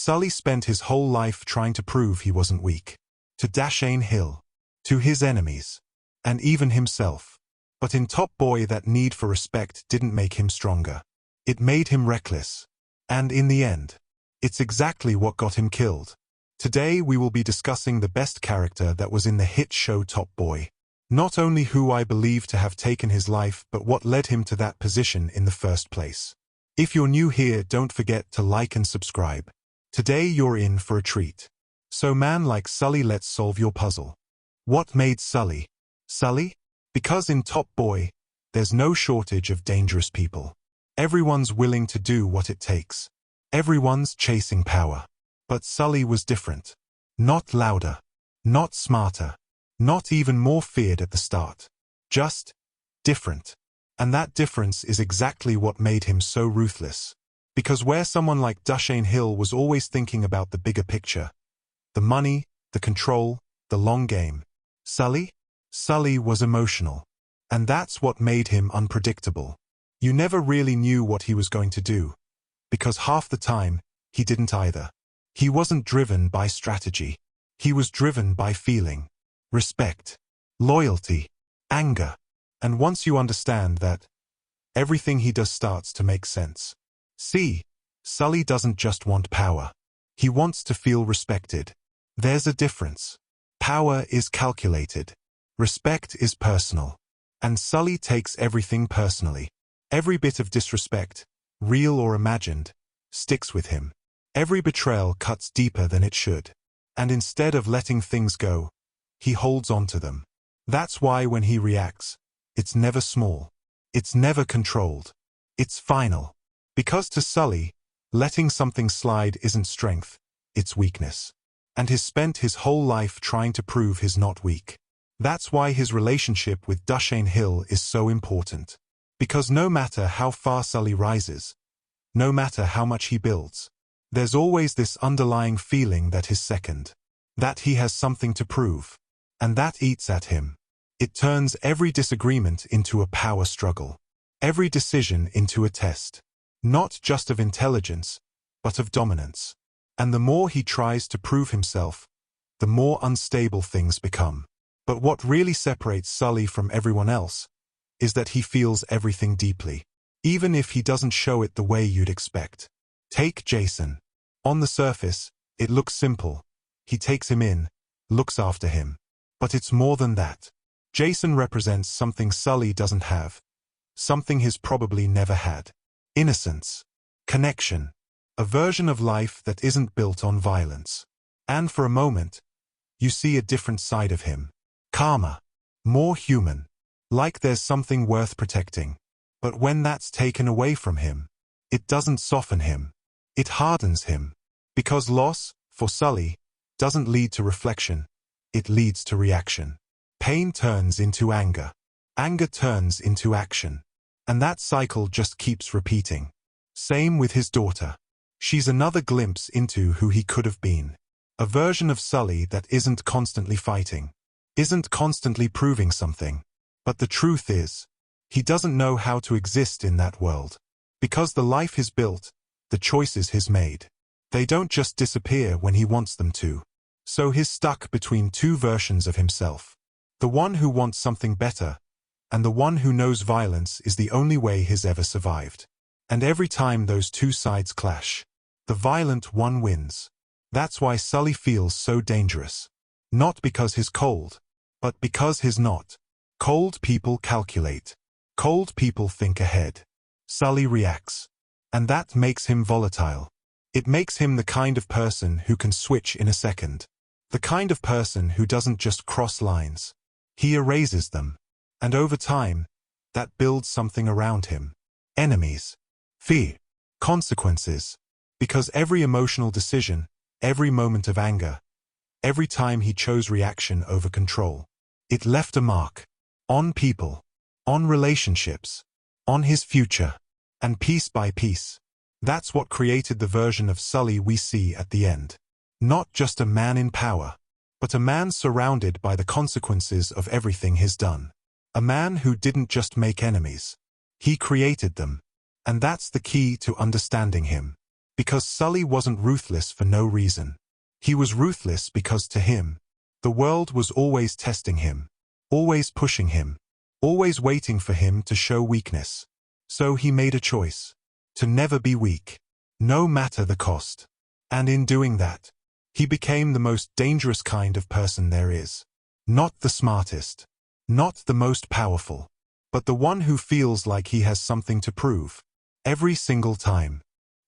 Sully spent his whole life trying to prove he wasn't weak. To Dashane Hill. To his enemies. And even himself. But in Top Boy, that need for respect didn't make him stronger. It made him reckless. And in the end, it's exactly what got him killed. Today we will be discussing the best character that was in the hit show Top Boy. Not only who I believe to have taken his life, but what led him to that position in the first place. If you're new here, don't forget to like and subscribe. Today you're in for a treat. So man like Sully, let's solve your puzzle. What made Sully? Sully? Because in Top Boy, there's no shortage of dangerous people. Everyone's willing to do what it takes. Everyone's chasing power. But Sully was different. Not louder. Not smarter. Not even more feared at the start. Just different. And that difference is exactly what made him so ruthless. Because where someone like Dashane Hill was always thinking about the bigger picture, the money, the control, the long game, Sully was emotional. And that's what made him unpredictable. You never really knew what he was going to do. Because half the time, he didn't either. He wasn't driven by strategy. He was driven by feeling. Respect. Loyalty. Anger. And once you understand that, everything he does starts to make sense. See, Sully doesn't just want power. He wants to feel respected. There's a difference. Power is calculated. Respect is personal. And Sully takes everything personally. Every bit of disrespect, real or imagined, sticks with him. Every betrayal cuts deeper than it should. And instead of letting things go, he holds on to them. That's why when he reacts, it's never small. It's never controlled. It's final. Because to Sully, letting something slide isn't strength, it's weakness. And he's spent his whole life trying to prove he's not weak. That's why his relationship with Dashane Hill is so important. Because no matter how far Sully rises, no matter how much he builds, there's always this underlying feeling that he's second. That he has something to prove. And that eats at him. It turns every disagreement into a power struggle. Every decision into a test. Not just of intelligence, but of dominance. And the more he tries to prove himself, the more unstable things become. But what really separates Sully from everyone else is that he feels everything deeply, even if he doesn't show it the way you'd expect. Take Jason. On the surface, it looks simple. He takes him in, looks after him. But it's more than that. Jason represents something Sully doesn't have. Something he's probably never had. Innocence. Connection. A version of life that isn't built on violence. And for a moment, you see a different side of him. Calmer. More human. Like there's something worth protecting. But when that's taken away from him, it doesn't soften him. It hardens him. Because loss, for Sully, doesn't lead to reflection. It leads to reaction. Pain turns into anger. Anger turns into action. And that cycle just keeps repeating. Same with his daughter. She's another glimpse into who he could have been. A version of Sully that isn't constantly fighting. Isn't constantly proving something. But the truth is, he doesn't know how to exist in that world. Because the life he's built, the choices he's made, they don't just disappear when he wants them to. So he's stuck between two versions of himself. The one who wants something better, and the one who knows violence is the only way he's ever survived. And every time those two sides clash, the violent one wins. That's why Sully feels so dangerous. Not because he's cold, but because he's not. Cold people calculate. Cold people think ahead. Sully reacts. And that makes him volatile. It makes him the kind of person who can switch in a second. The kind of person who doesn't just cross lines. He erases them. And over time, that builds something around him. Enemies. Fear. Consequences. Because every emotional decision, every moment of anger, every time he chose reaction over control, it left a mark. On people. On relationships. On his future. And piece by piece, that's what created the version of Sully we see at the end. Not just a man in power, but a man surrounded by the consequences of everything he's done. A man who didn't just make enemies. He created them. And that's the key to understanding him. Because Sully wasn't ruthless for no reason. He was ruthless because to him, the world was always testing him, always pushing him, always waiting for him to show weakness. So he made a choice. To never be weak, no matter the cost. And in doing that, he became the most dangerous kind of person there is. Not the smartest, not the most powerful, but the one who feels like he has something to prove. Every single time.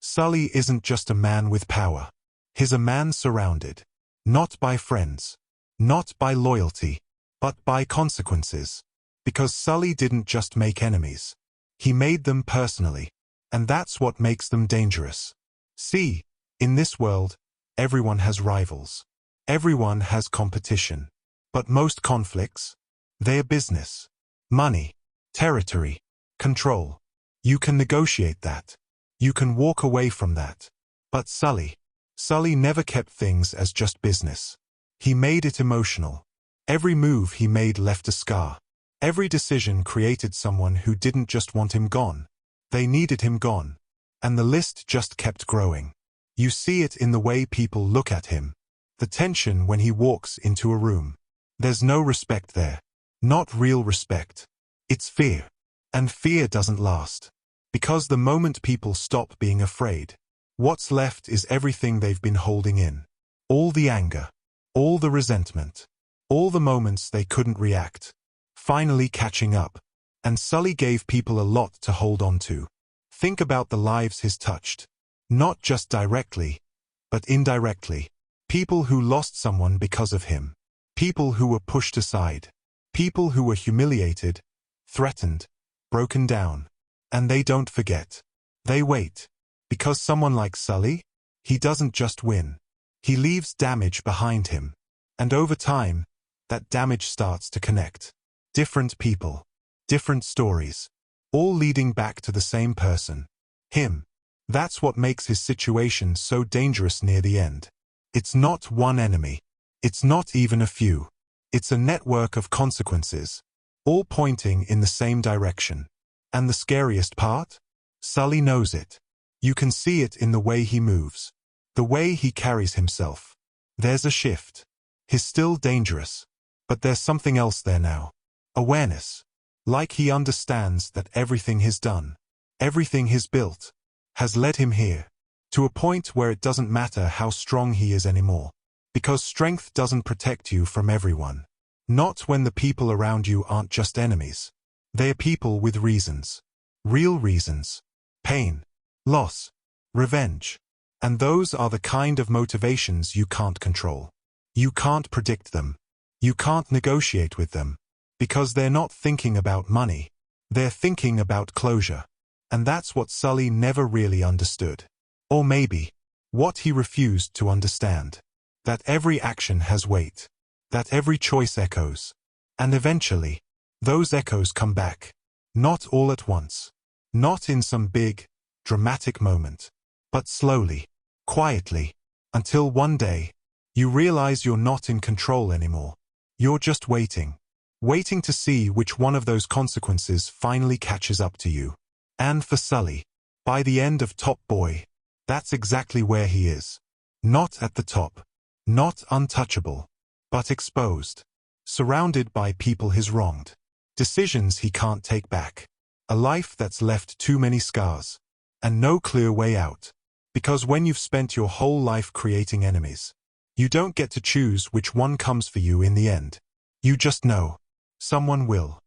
Sully isn't just a man with power. He's a man surrounded, not by friends, not by loyalty, but by consequences. Because Sully didn't just make enemies. He made them personally. And that's what makes them dangerous. See, in this world, everyone has rivals. Everyone has competition. But most conflicts, they're business, money, territory, control. You can negotiate that. You can walk away from that. But Sully never kept things as just business. He made it emotional. Every move he made left a scar. Every decision created someone who didn't just want him gone. They needed him gone. And the list just kept growing. You see it in the way people look at him. The tension when he walks into a room. There's no respect there. Not real respect. It's fear. And fear doesn't last. Because the moment people stop being afraid, what's left is everything they've been holding in. All the anger. All the resentment. All the moments they couldn't react. Finally catching up. And Sully gave people a lot to hold on to. Think about the lives he's touched. Not just directly, but indirectly. People who lost someone because of him. People who were pushed aside. People who were humiliated, threatened, broken down. And they don't forget. They wait. Because someone like Sully, he doesn't just win. He leaves damage behind him. And over time, that damage starts to connect. Different people. Different stories, all leading back to the same person. Him. That's what makes his situation so dangerous near the end. It's not one enemy. It's not even a few. It's a network of consequences, all pointing in the same direction. And the scariest part? Sully knows it. You can see it in the way he moves, the way he carries himself. There's a shift. He's still dangerous, but there's something else there now. Awareness. Like he understands that everything he's done, everything he's built, has led him here, to a point where it doesn't matter how strong he is anymore. Because strength doesn't protect you from everyone. Not when the people around you aren't just enemies. They're people with reasons. Real reasons. Pain. Loss. Revenge. And those are the kind of motivations you can't control. You can't predict them. You can't negotiate with them. Because they're not thinking about money. They're thinking about closure. And that's what Sully never really understood. Or maybe, what he refused to understand. That every action has weight. That every choice echoes. And eventually, those echoes come back. Not all at once. Not in some big, dramatic moment. But slowly, quietly, until one day, you realize you're not in control anymore. You're just waiting. Waiting to see which one of those consequences finally catches up to you. And for Sully, by the end of Top Boy, that's exactly where he is. Not at the top. Not untouchable. But exposed. Surrounded by people he's wronged. Decisions he can't take back. A life that's left too many scars. And no clear way out. Because when you've spent your whole life creating enemies, you don't get to choose which one comes for you in the end. You just know. Someone will.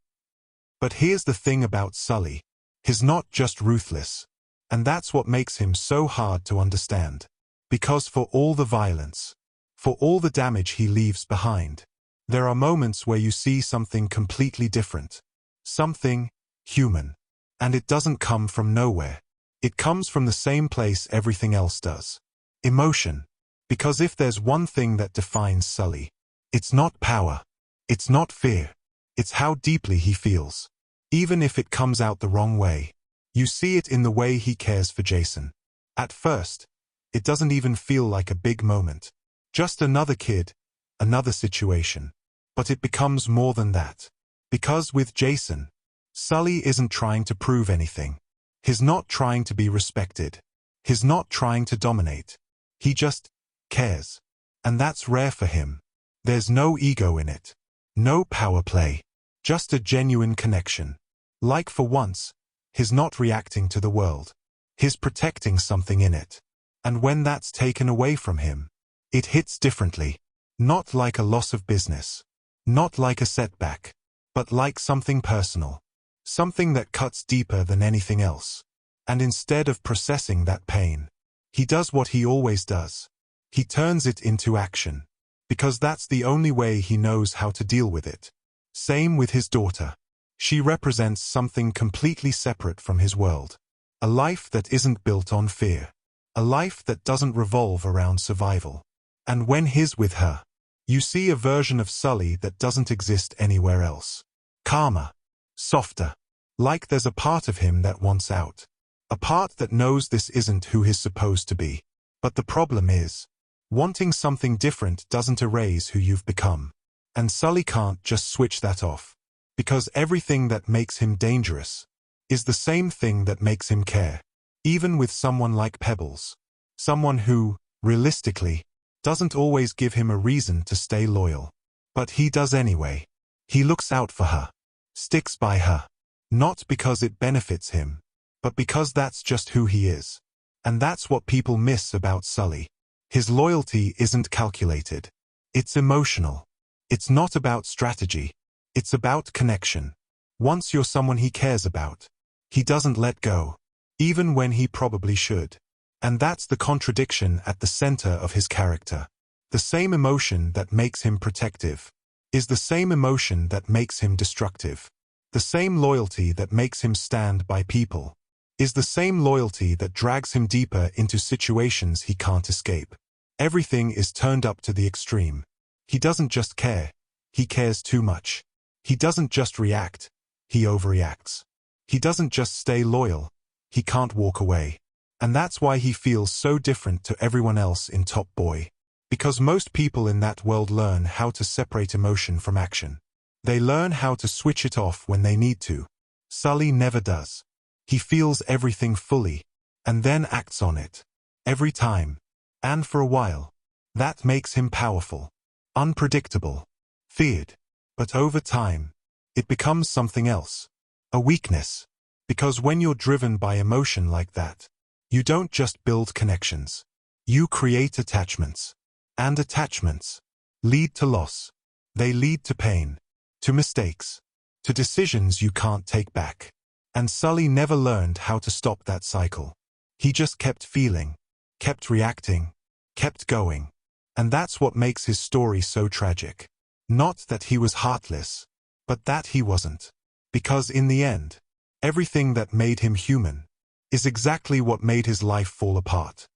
But here's the thing about Sully. He's not just ruthless. And that's what makes him so hard to understand. Because for all the violence, for all the damage he leaves behind, there are moments where you see something completely different. Something human. And it doesn't come from nowhere. It comes from the same place everything else does. Emotion. Because if there's one thing that defines Sully, it's not power. It's not fear. It's how deeply he feels. Even if it comes out the wrong way. You see it in the way he cares for Jason. At first, it doesn't even feel like a big moment. Just another kid, another situation. But it becomes more than that. Because with Jason, Sully isn't trying to prove anything. He's not trying to be respected. He's not trying to dominate. He just cares. And that's rare for him. There's no ego in it. No power play. Just a genuine connection. Like for once, he's not reacting to the world. He's protecting something in it. And when that's taken away from him, it hits differently. Not like a loss of business. Not like a setback. But like something personal. Something that cuts deeper than anything else. And instead of processing that pain, he does what he always does. He turns it into action. Because that's the only way he knows how to deal with it. Same with his daughter. She represents something completely separate from his world. A life that isn't built on fear. A life that doesn't revolve around survival. And when he's with her, you see a version of Sully that doesn't exist anywhere else. Calmer. Softer. Like there's a part of him that wants out. A part that knows this isn't who he's supposed to be. But the problem is, wanting something different doesn't erase who you've become. And Sully can't just switch that off. Because everything that makes him dangerous is the same thing that makes him care. Even with someone like Pebbles. Someone who, realistically, doesn't always give him a reason to stay loyal. But he does anyway. He looks out for her. Sticks by her. Not because it benefits him, but because that's just who he is. And that's what people miss about Sully. His loyalty isn't calculated. It's emotional. It's not about strategy. It's about connection. Once you're someone he cares about, he doesn't let go. Even when he probably should. And that's the contradiction at the center of his character. The same emotion that makes him protective is the same emotion that makes him destructive. The same loyalty that makes him stand by people is the same loyalty that drags him deeper into situations he can't escape. Everything is turned up to the extreme. He doesn't just care, he cares too much. He doesn't just react, he overreacts. He doesn't just stay loyal, he can't walk away. And that's why he feels so different to everyone else in Top Boy. Because most people in that world learn how to separate emotion from action. They learn how to switch it off when they need to. Sully never does. He feels everything fully, and then acts on it. Every time. And for a while. That makes him powerful. Unpredictable. Feared. But over time, it becomes something else. A weakness. Because when you're driven by emotion like that, you don't just build connections. You create attachments. And attachments lead to loss. They lead to pain. To mistakes. To decisions you can't take back. And Sully never learned how to stop that cycle. He just kept feeling. Kept reacting. Kept going. And that's what makes his story so tragic. Not that he was heartless, but that he wasn't. Because in the end, everything that made him human is exactly what made his life fall apart.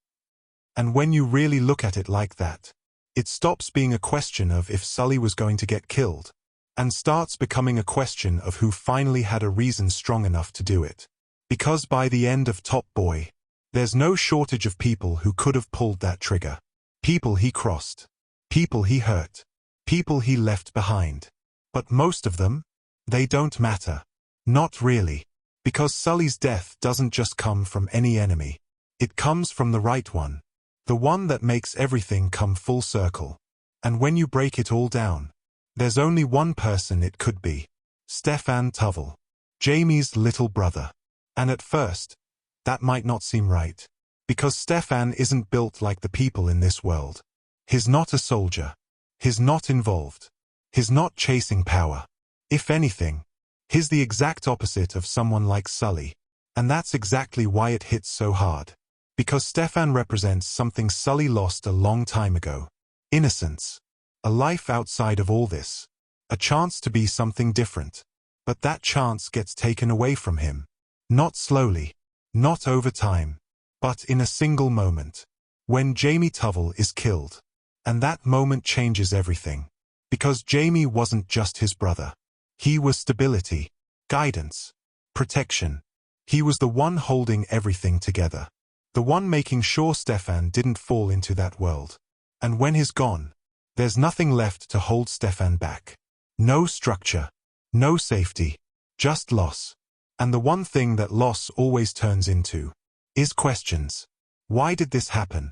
And when you really look at it like that, it stops being a question of if Sully was going to get killed, and starts becoming a question of who finally had a reason strong enough to do it. Because by the end of Top Boy, there's no shortage of people who could have pulled that trigger. People he crossed. People he hurt. People he left behind. But most of them, they don't matter. Not really. Because Sully's death doesn't just come from any enemy. It comes from the right one. The one that makes everything come full circle. And when you break it all down, there's only one person it could be. Stefan Tuvell. Jamie's little brother. And at first, that might not seem right. Because Stefan isn't built like the people in this world. He's not a soldier. He's not involved. He's not chasing power. If anything, he's the exact opposite of someone like Sully. And that's exactly why it hits so hard. Because Stefan represents something Sully lost a long time ago. Innocence. A life outside of all this. A chance to be something different. But that chance gets taken away from him. Not slowly. Not over time. But in a single moment. When Jamie Tuvell is killed. And that moment changes everything. Because Jamie wasn't just his brother. He was stability. Guidance. Protection. He was the one holding everything together. The one making sure Stefan didn't fall into that world. And when he's gone, there's nothing left to hold Stefan back. No structure. No safety. Just loss. And the one thing that loss always turns into is questions. Why did this happen?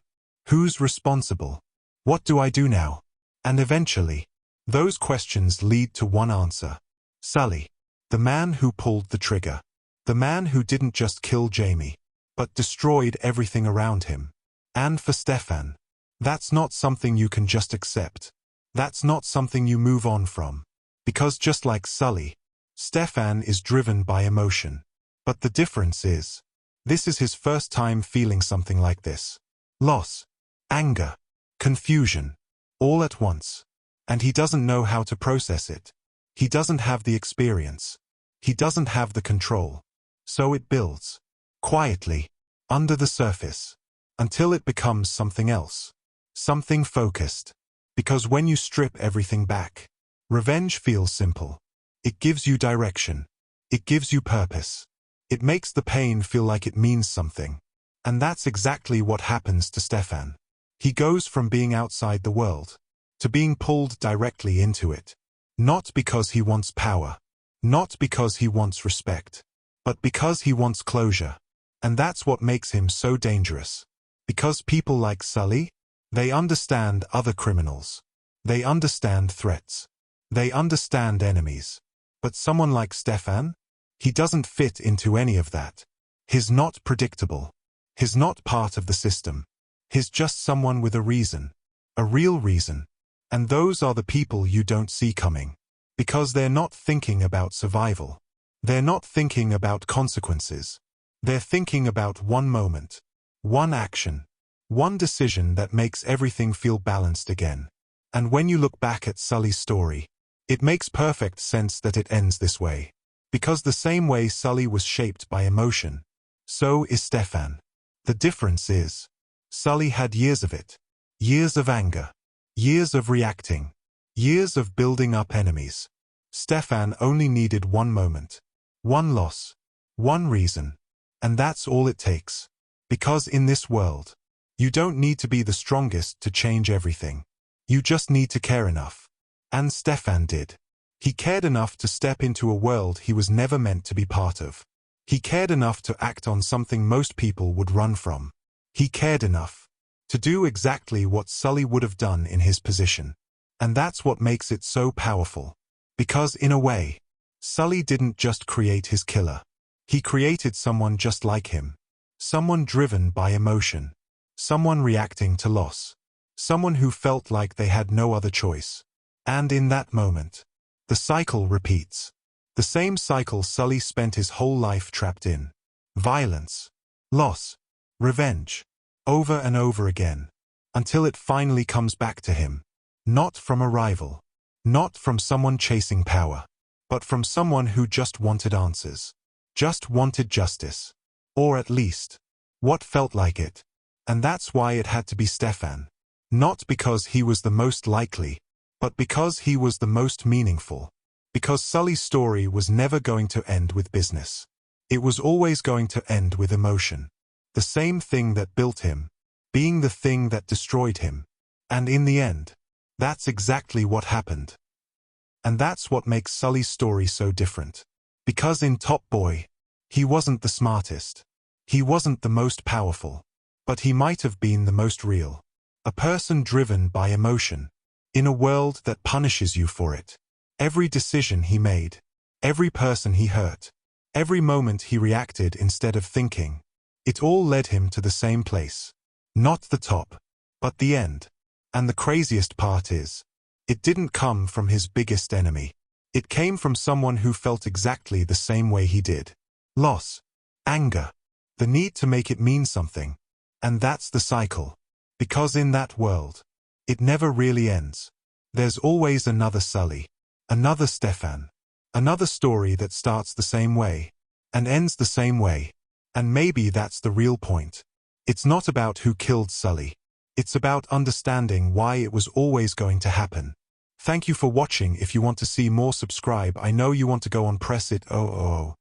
Who's responsible? What do I do now? And eventually, those questions lead to one answer. Sully. The man who pulled the trigger. The man who didn't just kill Jamie, but destroyed everything around him. And for Stefan, that's not something you can just accept. That's not something you move on from. Because just like Sully, Stefan is driven by emotion. But the difference is, this is his first time feeling something like this. Loss, anger, confusion, all at once. And he doesn't know how to process it. He doesn't have the experience. He doesn't have the control. So it builds, quietly, under the surface, until it becomes something else. Something focused. Because when you strip everything back, revenge feels simple. It gives you direction. It gives you purpose. It makes the pain feel like it means something. And that's exactly what happens to Stefan. He goes from being outside the world to being pulled directly into it. Not because he wants power. Not because he wants respect. But because he wants closure. And that's what makes him so dangerous. Because people like Sully, they understand other criminals. They understand threats. They understand enemies. But someone like Stefan? He doesn't fit into any of that. He's not predictable. He's not part of the system. He's just someone with a reason. A real reason. And those are the people you don't see coming. Because they're not thinking about survival. They're not thinking about consequences. They're thinking about one moment. One action. One decision that makes everything feel balanced again. And when you look back at Sully's story, it makes perfect sense that it ends this way. Because the same way Sully was shaped by emotion, so is Stefan. The difference is, Sully had years of it. Years of anger. Years of reacting. Years of building up enemies. Stefan only needed one moment. One loss. One reason. And that's all it takes. Because in this world, you don't need to be the strongest to change everything. You just need to care enough. And Stefan did. He cared enough to step into a world he was never meant to be part of. He cared enough to act on something most people would run from. He cared enough to do exactly what Sully would have done in his position. And that's what makes it so powerful. Because in a way, Sully didn't just create his killer. He created someone just like him. Someone driven by emotion. Someone reacting to loss. Someone who felt like they had no other choice. And in that moment, the cycle repeats. The same cycle Sully spent his whole life trapped in. Violence. Loss. Revenge. Over and over again. Until it finally comes back to him. Not from a rival. Not from someone chasing power. But from someone who just wanted answers. Just wanted justice. Or at least, what felt like it. And that's why it had to be Stefan. Not because he was the most likely, but because he was the most meaningful. Because Sully's story was never going to end with business. It was always going to end with emotion. The same thing that built him, being the thing that destroyed him. And in the end, that's exactly what happened. And that's what makes Sully's story so different. Because in Top Boy, he wasn't the smartest. He wasn't the most powerful. But he might have been the most real. A person driven by emotion. In a world that punishes you for it. Every decision he made. Every person he hurt. Every moment he reacted instead of thinking. It all led him to the same place. Not the top, but the end. And the craziest part is, it didn't come from his biggest enemy. It came from someone who felt exactly the same way he did. Loss. Anger. The need to make it mean something. And that's the cycle. Because in that world, it never really ends. There's always another Sully. Another Stefan. Another story that starts the same way. And ends the same way. And maybe that's the real point. It's not about who killed Sully. It's about understanding why it was always going to happen. Thank you for watching. If you want to see more, subscribe. I know you want to go on, press it. Oh.